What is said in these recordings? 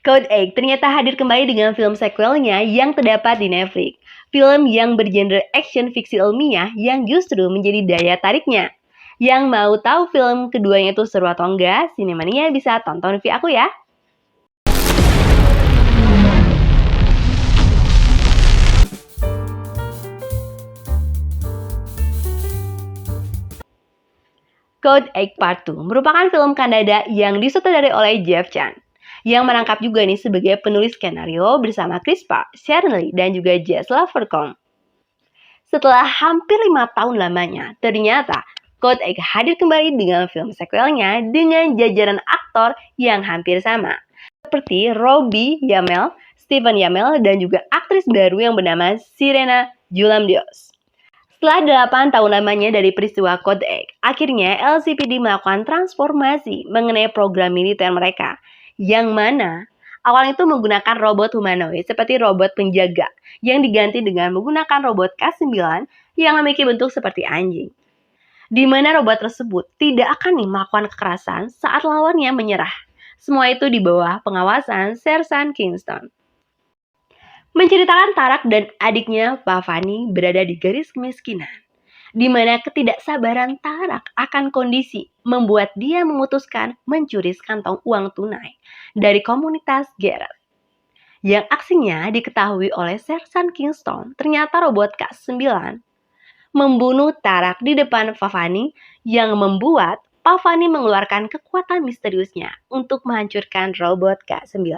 Code Egg ternyata hadir kembali dengan film sequelnya yang terdapat di Netflix. Film yang bergenre action fiksi ilmiah yang justru menjadi daya tariknya. Yang mau tahu film keduanya itu seru atau enggak, Sinemania bisa tonton review aku ya. Code Egg Part 2 merupakan film Kanada yang disutradarai oleh Jeff Chan, yang merangkap juga nih sebagai penulis skenario bersama Chris Park, Sharon Lee, dan juga Jess Lavercombe. Setelah hampir 5 tahun lamanya, ternyata Code Egg hadir kembali dengan film sequelnya dengan jajaran aktor yang hampir sama, seperti Robbie Amell, Stephen Amell, dan juga aktris baru yang bernama Serena Julamdios. Setelah 8 tahun lamanya dari peristiwa Code Egg, akhirnya LCPD melakukan transformasi mengenai program militer mereka, yang mana awalnya itu menggunakan robot humanoid seperti robot penjaga, yang diganti dengan menggunakan robot K9 yang memiliki bentuk seperti anjing. Di mana robot tersebut tidak akan melakukan kekerasan saat lawannya menyerah. Semua itu di bawah pengawasan Sersan Kingston. Menceritakan Tarak dan adiknya Pavani berada di garis kemiskinan, di mana ketidaksabaran Tarak akan kondisi membuat dia memutuskan mencuri sekantong uang tunai dari komunitas Geralt. Yang aksinya diketahui oleh Sersan Kingston, ternyata robot K9 membunuh Tarak di depan Pavani yang membuat Pavani mengeluarkan kekuatan misteriusnya untuk menghancurkan robot K9.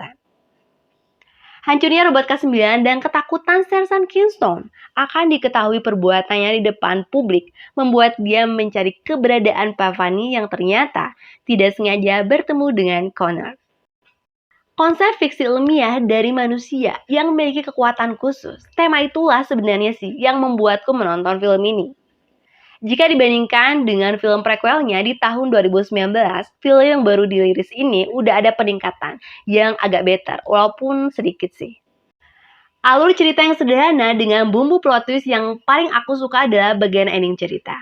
Hancurnya robot K9 dan ketakutan Sersan Kingston akan diketahui perbuatannya di depan publik membuat dia mencari keberadaan Pavani yang ternyata tidak sengaja bertemu dengan Connor. Konsep fiksi ilmiah dari manusia yang memiliki kekuatan khusus, tema itulah sebenarnya sih yang membuatku menonton film ini. Jika dibandingkan dengan film prequelnya di tahun 2019, film yang baru dirilis ini udah ada peningkatan yang agak better, walaupun sedikit sih. Alur cerita yang sederhana dengan bumbu plot twist yang paling aku suka adalah bagian ending cerita.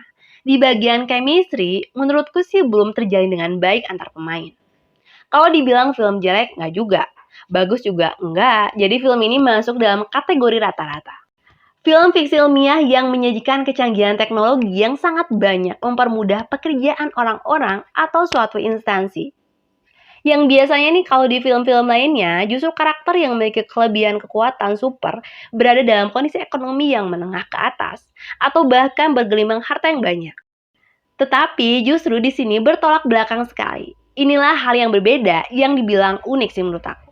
Di bagian chemistry, menurutku sih belum terjalin dengan baik antar pemain. Kalau dibilang film jelek, nggak juga. Bagus juga, enggak. Jadi film ini masuk dalam kategori rata-rata. Film fiksi ilmiah yang menyajikan kecanggihan teknologi yang sangat banyak mempermudah pekerjaan orang-orang atau suatu instansi. Yang biasanya nih kalau di film-film lainnya, justru karakter yang memiliki kelebihan kekuatan super berada dalam kondisi ekonomi yang menengah ke atas, atau bahkan bergelimang harta yang banyak. Tetapi justru di sini bertolak belakang sekali. Inilah hal yang berbeda yang dibilang unik sih menurut aku.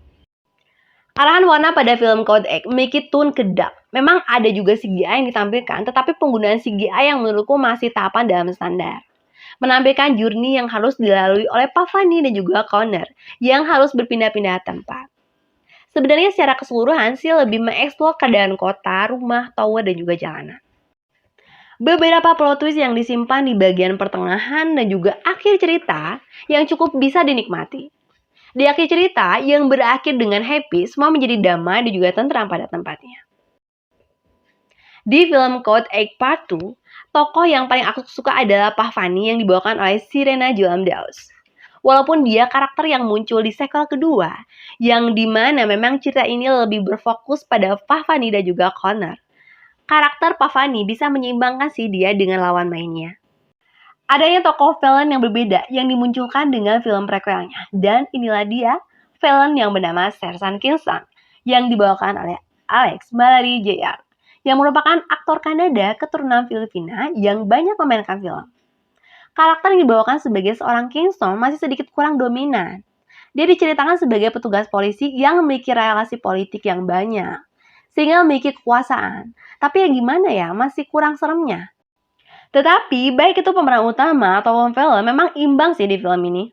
Arahan warna pada film Code Egg memiliki tone kedap. Memang ada juga CGI yang ditampilkan, tetapi penggunaan CGI yang menurutku masih tahapan dalam standar. Menampilkan journey yang harus dilalui oleh Pavani dan juga Connor, yang harus berpindah-pindah tempat. Sebenarnya secara keseluruhan sih lebih mengeksplor keadaan kota, rumah, tower, dan juga jalanan. Beberapa plot twist yang disimpan di bagian pertengahan dan juga akhir cerita yang cukup bisa dinikmati. Di akhir cerita yang berakhir dengan happy, semua menjadi damai dan juga tentram pada tempatnya. Di film Code Egg Part 2, tokoh yang paling aku suka adalah Pavani yang dibawakan oleh Serena Julamdios. Walaupun dia karakter yang muncul di sequel kedua, yang dimana memang cerita ini lebih berfokus pada Pavani dan juga Connor. Karakter Pavani bisa menyeimbangkan sih dia dengan lawan mainnya. Adanya tokoh villain yang berbeda yang dimunculkan dengan film prequelnya. Dan inilah dia, villain yang bernama Sersan Kingston, yang dibawakan oleh Alex Malari Jr., yang merupakan aktor Kanada keturunan Filipina yang banyak memainkan film. Karakter yang dibawakan sebagai seorang Kingston masih sedikit kurang dominan. Dia diceritakan sebagai petugas polisi yang memiliki relasi politik yang banyak, sehingga memiliki kekuasaan. Tapi ya gimana ya, masih kurang seremnya. Tetapi, baik itu pemeran utama atau film memang imbang sih di film ini.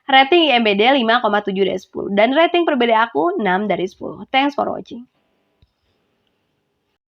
Rating IMDb 5,7 dari 10 dan rating perbeda aku 6 dari 10. Thanks for watching.